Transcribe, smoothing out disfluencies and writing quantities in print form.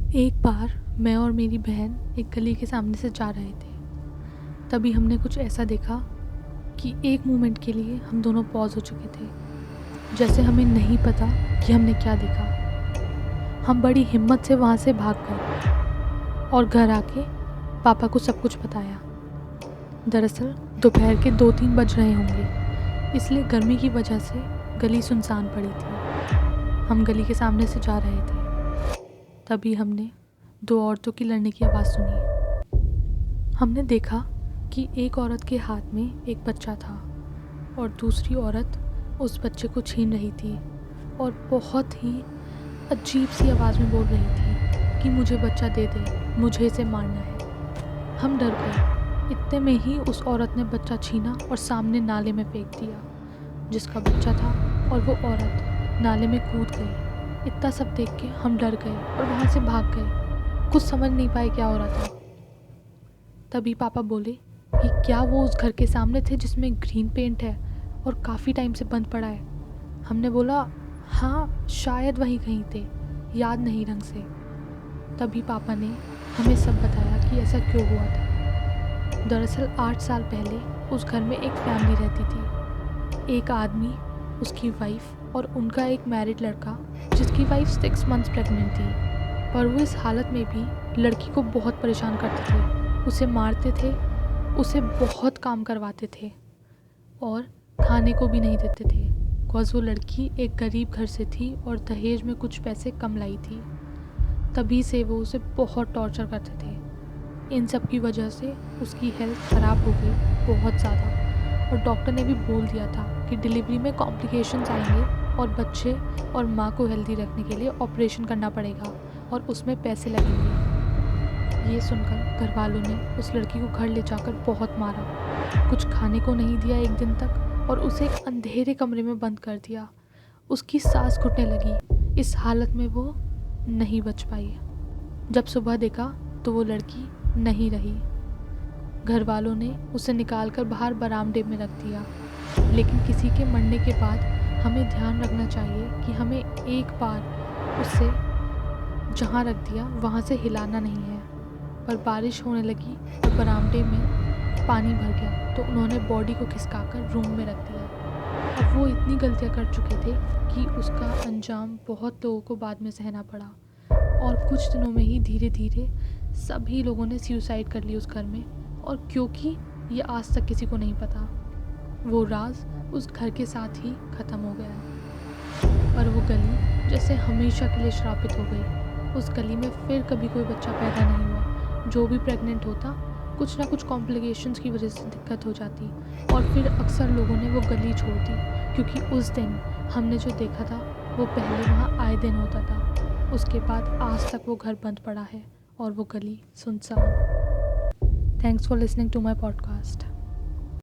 एक बार मैं और मेरी बहन एक गली के सामने से जा रहे थे। तभी हमने कुछ ऐसा देखा कि एक मोमेंट के लिए हम दोनों पॉज हो चुके थे, जैसे हमें नहीं पता कि हमने क्या देखा। हम बड़ी हिम्मत से वहाँ से भाग गए और घर आके पापा को सब कुछ बताया। दरअसल दोपहर के 2-3 बज रहे होंगे, इसलिए गर्मी की वजह से गली सुनसान पड़ी थी। हम गली के सामने से जा रहे थे, तभी हमने 2 औरतों की लड़ने की आवाज़ सुनी। हमने देखा कि एक औरत के हाथ में एक बच्चा था और दूसरी औरत उस बच्चे को छीन रही थी और बहुत ही अजीब सी आवाज़ में बोल रही थी कि मुझे बच्चा दे दे, मुझे इसे मारना है। हम डर गए। इतने में ही उस औरत ने बच्चा छीना और सामने नाले में फेंक दिया। जिसका बच्चा था और वो औरत नाले में कूद गई। इतना सब देख के हम डर गए और वहाँ से भाग गए। कुछ समझ नहीं पाए क्या हो रहा था। तभी पापा बोले कि क्या वो उस घर के सामने थे जिसमें ग्रीन पेंट है और काफ़ी टाइम से बंद पड़ा है। हमने बोला हाँ, शायद वहीं कहीं थे, याद नहीं ढंग से। तभी पापा ने हमें सब बताया कि ऐसा क्यों हुआ था। दरअसल 8 साल पहले उस घर में एक फैमिली रहती थी। एक आदमी, उसकी वाइफ और उनका एक मैरिड लड़का जिसकी वाइफ 6 मंथ्स प्रेग्नेंट थी। पर वो इस हालत में भी लड़की को बहुत परेशान करते थे, उसे मारते थे, उसे बहुत काम करवाते थे और खाने को भी नहीं देते थे। बिकॉज़ वो लड़की एक गरीब घर से थी और दहेज में कुछ पैसे कम लाई थी। तभी से वो उसे बहुत टॉर्चर करते थे। इन सब की वजह से उसकी हेल्थ ख़राब हो गई बहुत ज़्यादा और डॉक्टर ने भी बोल दिया था कि डिलीवरी में कॉम्प्लिकेशंस आएंगे और बच्चे और माँ को हेल्दी रखने के लिए ऑपरेशन करना पड़ेगा और उसमें पैसे लगेंगे। ये सुनकर घर वालों ने उस लड़की को घर ले जाकर बहुत मारा, कुछ खाने को नहीं दिया 1 दिन तक और उसे एक अंधेरे कमरे में बंद कर दिया। उसकी सांस घुटने लगी। इस हालत में वो नहीं बच पाई। जब सुबह देखा तो वो लड़की नहीं रही। घर वालों ने उसे निकालकर बाहर बरामदे में रख दिया। लेकिन किसी के मरने के बाद हमें ध्यान रखना चाहिए कि हमें एक बार उसे जहाँ रख दिया वहाँ से हिलाना नहीं है। पर बारिश होने लगी और बरामदे में पानी भर गया तो उन्होंने बॉडी को खिसकाकर रूम में रख दिया। अब वो इतनी गलतियाँ कर चुके थे कि उसका अंजाम बहुत लोगों को बाद में सहना पड़ा और कुछ दिनों में ही धीरे धीरे सभी लोगों ने सुसाइड कर ली उस घर में। और क्योंकि ये आज तक किसी को नहीं पता, वो राज उस घर के साथ ही ख़त्म हो गया। पर वो गली जैसे हमेशा के लिए श्रापित हो गई। उस गली में फिर कभी कोई बच्चा पैदा नहीं हुआ। जो भी प्रेग्नेंट होता, कुछ ना कुछ कॉम्प्लिकेशंस की वजह से दिक्कत हो जाती और फिर अक्सर लोगों ने वो गली छोड़ दी, क्योंकि उस दिन हमने जो देखा था वो पहले वहाँ आए दिन होता था। उसके बाद आज तक वो घर बंद पड़ा है और वो गली सुनसान। Thanks for listening to my podcast.